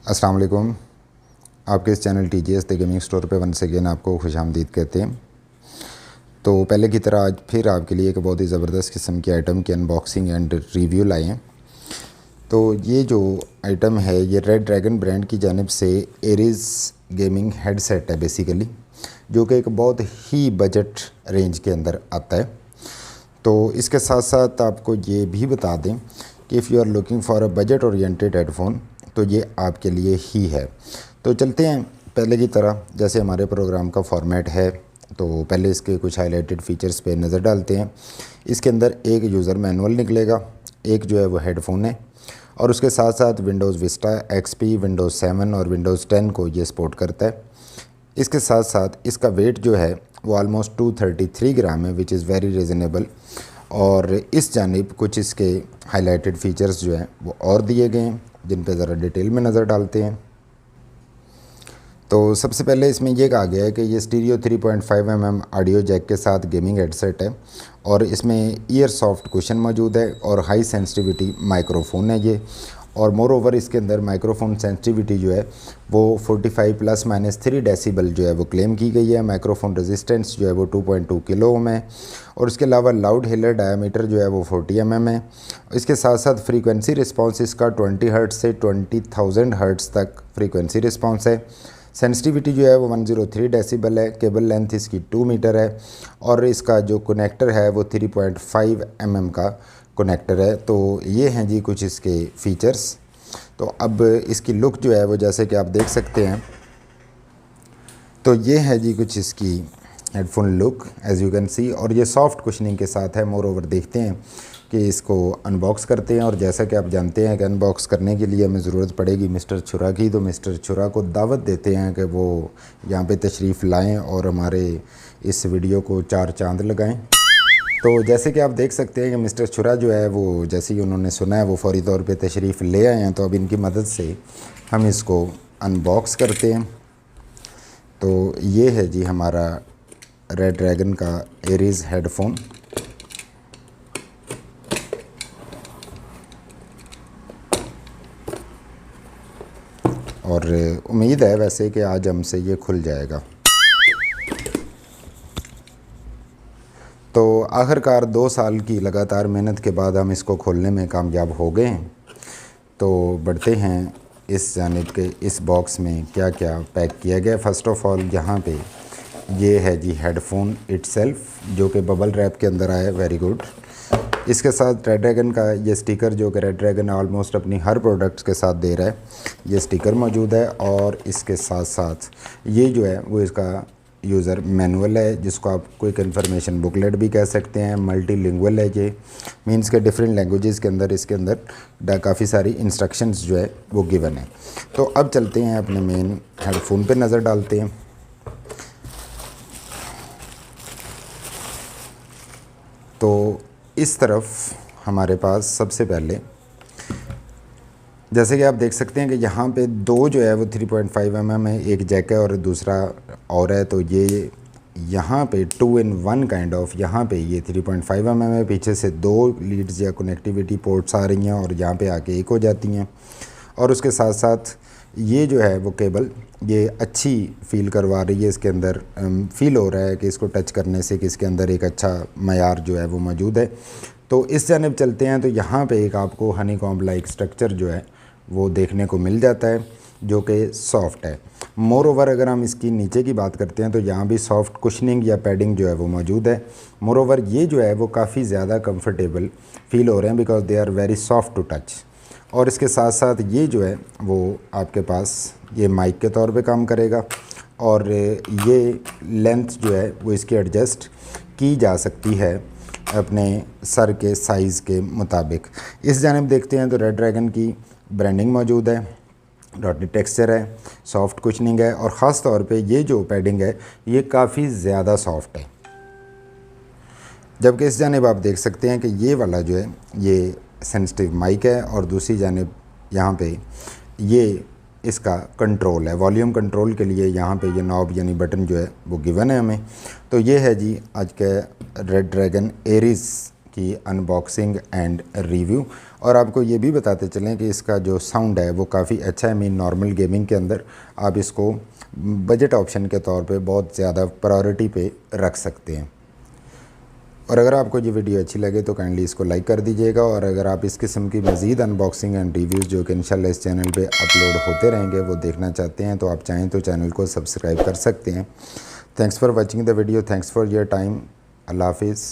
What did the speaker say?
अस्सलाम वालेकुम। आपके इस channel TGS the gaming store पे वंस अगेन आपको खुशामदीद कहते हैं। तो पहले की तरह आज फिर आपके लिए एक बहुत ही ज़बरदस्त किस्म की आइटम की अनबॉक्सिंग एंड रिव्यू लाए हैं। तो ये जो आइटम है ये रेड ड्रैगन ब्रांड की जानिब से एरीज़ गेमिंग हेडसेट है बेसिकली, जो कि एक बहुत ही बजट रेंज के अंदर आता है। तो इसके साथ साथ आपको ये भी बता दें कि if you are looking for a budget oriented headphone तो ये आपके लिए ही है। तो चलते हैं पहले की तरह, जैसे हमारे प्रोग्राम का फॉर्मेट है। तो पहले इसके कुछ हाईलाइटेड फ़ीचर्स पे नज़र डालते हैं। इसके अंदर एक यूज़र मैनुअल निकलेगा, एक जो है वो हेडफोन है, और उसके साथ साथ विंडोज़ विस्टा, एक्सपी, विंडोज़ 7 और विंडोज़ 10 को ये सपोर्ट करता है। इसके साथ साथ इसका वेट जो है वो ऑलमोस्ट 233 ग्राम है, विच इज़ वेरी रीज़नेबल। और इस जानिब कुछ इसके हाईलाइटेड फ़ीचर्स जो हैं वो और दिए गए हैं, जिन पे ज़रा डिटेल में नज़र डालते हैं। तो सबसे पहले इसमें यह कहा गया है कि ये स्टीरियो 3.5 mm ऑडियो जैक के साथ गेमिंग हेडसेट है, और इसमें ईयर सॉफ्ट कुशन मौजूद है और हाई सेंसिटिविटी माइक्रोफोन है ये। और मोर ओवर इसके अंदर माइक्रोफोन सेंसिटिविटी जो है वो 45 ± 3 डेसिबल जो है वो क्लेम की गई है। माइक्रोफोन रेजिस्टेंस जो है वो 2.2 किलो ओम है, और इसके अलावा लाउड हेलर डायामीटर जो है वो 40 mm है। इसके साथ साथ फ्रीक्वेंसी रिस्पॉन्स इसका 20 हर्ट्ज़ से 20,000 हर्ट्ज़ तक फ्रीक्वेंसी रिस्पॉन्स है। सेंसिटिविटी जो है वो 103 डेसिबल है। केबल लेंथ इसकी 2 मीटर है, और इसका जो कनेक्टर है वो 3.5 mm का कनेक्टर है। तो ये हैं जी कुछ इसके फ़ीचर्स। तो अब इसकी लुक जो है वो जैसे कि आप देख सकते हैं, तो ये है जी कुछ इसकी headphone look as you can see, और ये सॉफ्ट कुशनिंग के साथ है। मोर ओवर देखते हैं कि इसको अनबॉक्स करते हैं। और जैसा कि आप जानते हैं कि अनबॉक्स करने के लिए हमें ज़रूरत पड़ेगी मिस्टर छुरा की, तो मिस्टर छुरा को दावत देते हैं कि वो यहाँ पे तशरीफ़ लाएं और हमारे इस वीडियो को 4 चांद लगाएं। तो जैसे कि आप देख सकते हैं कि मिस्टर छुरा जो है वो जैसे ही उन्होंने सुना है वो फ़ौरी तौर पे तशरीफ़ ले आए हैं। तो अब इनकी मदद से हम इसको अनबॉक्स करते हैं। तो ये है जी हमारा रेड ड्रैगन का एरीज़ हेडफोन। और उम्मीद है वैसे कि आज हमसे ये खुल जाएगा। तो आखिरकार 2 साल की लगातार मेहनत के बाद हम इसको खोलने में कामयाब हो गए हैं। तो बढ़ते हैं इस जानिब के इस बॉक्स में क्या क्या पैक किया गया। फ़र्स्ट ऑफ़ ऑल यहाँ पे ये है जी हेडफोन इटसेल्फ, जो कि बबल रैप के अंदर आया है। Very good. इसके साथ रेड ड्रैगन का ये स्टिकर, जो कि रेड ड्रैगन ऑलमोस्ट अपनी हर प्रोडक्ट्स के साथ दे रहा है, ये स्टिकर मौजूद है। और इसके साथ साथ ये जो है वो इसका यूज़र मैनुअल है, जिसको आप क्विक इन्फॉर्मेशन बुकलेट भी कह सकते हैं। मल्टीलिंगुअल है ये, मींस के डिफरेंट लैंग्वेजेस के अंदर इसके अंदर काफ़ी सारी इंस्ट्रक्शंस जो है वो गिवन है। तो अब चलते हैं अपने मेन हेडफोन पे नज़र डालते हैं। तो इस तरफ हमारे पास सबसे पहले जैसे कि आप देख सकते हैं कि यहाँ पे दो जो है वो 3.5 mm है, एक जैक है और दूसरा और है। तो ये यहाँ पे 2 in 1 काइंड ऑफ, यहाँ पे ये 3.5 mm है, पीछे से 2 लीड्स या कनेक्टिविटी पोर्ट्स आ रही हैं और यहाँ पे आके एक हो जाती हैं। और उसके साथ साथ ये जो है वो केबल ये अच्छी फ़ील करवा रही है। इसके अंदर फ़ील हो रहा है कि इसको टच करने से कि इसके अंदर एक अच्छा मयार जो है वो मौजूद है। तो इस जानिब चलते हैं। तो यहाँ पे एक आपको हनीकॉम्ब लाइक स्ट्रक्चर जो है वो देखने को मिल जाता है, जो कि सॉफ्ट है। मोर ओवर अगर हम इसकी नीचे की बात करते हैं तो यहाँ भी सॉफ्ट कुशनिंग या पैडिंग जो है वो मौजूद है। मोर ओवर ये जो है वो काफ़ी ज़्यादा कंफर्टेबल फ़ील हो रहे हैं, because they are very soft to touch. और इसके साथ साथ ये जो है वो आपके पास ये माइक के तौर पे काम करेगा, और ये लेंथ जो है वो इसकी एडजस्ट की जा सकती है अपने सर के साइज़ के मुताबिक। इस जानिब देखते हैं तो रेड ड्रैगन की ब्रांडिंग मौजूद है, डॉटी टेक्सचर है, सॉफ्ट कुशनिंग है, और ख़ास तौर पे ये जो पैडिंग है ये काफ़ी ज़्यादा सॉफ्ट है। जबकि इस जानिब आप देख सकते हैं कि ये वाला जो है ये सेंसिटिव माइक है, और दूसरी जानिब यहाँ पे ये इसका कंट्रोल है, वॉल्यूम कंट्रोल के लिए यहाँ पे ये नॉब यानी बटन जो है वो गिवन है हमें। तो ये है जी आज के रेड ड्रैगन एरीज़ की अनबॉक्सिंग एंड रिव्यू, और आपको ये भी बताते चलें कि इसका जो साउंड है वो काफ़ी अच्छा है। मीन नॉर्मल गेमिंग के अंदर आप इसको बजट ऑप्शन के तौर पे बहुत ज़्यादा प्रायोरिटी पे रख सकते हैं। और अगर आपको ये वीडियो अच्छी लगे तो काइंडली इसको लाइक कर दीजिएगा, और अगर आप इस किस्म की मज़ीद अनबॉक्सिंग एंड रिव्यूज़ जो कि इंशाल्लाह इस चैनल पे अपलोड होते रहेंगे वो देखना चाहते हैं तो आप चाहें तो चैनल को सब्सक्राइब कर सकते हैं। Thanks for watching the video, thanks for your time. अल्लाह हाफिज़।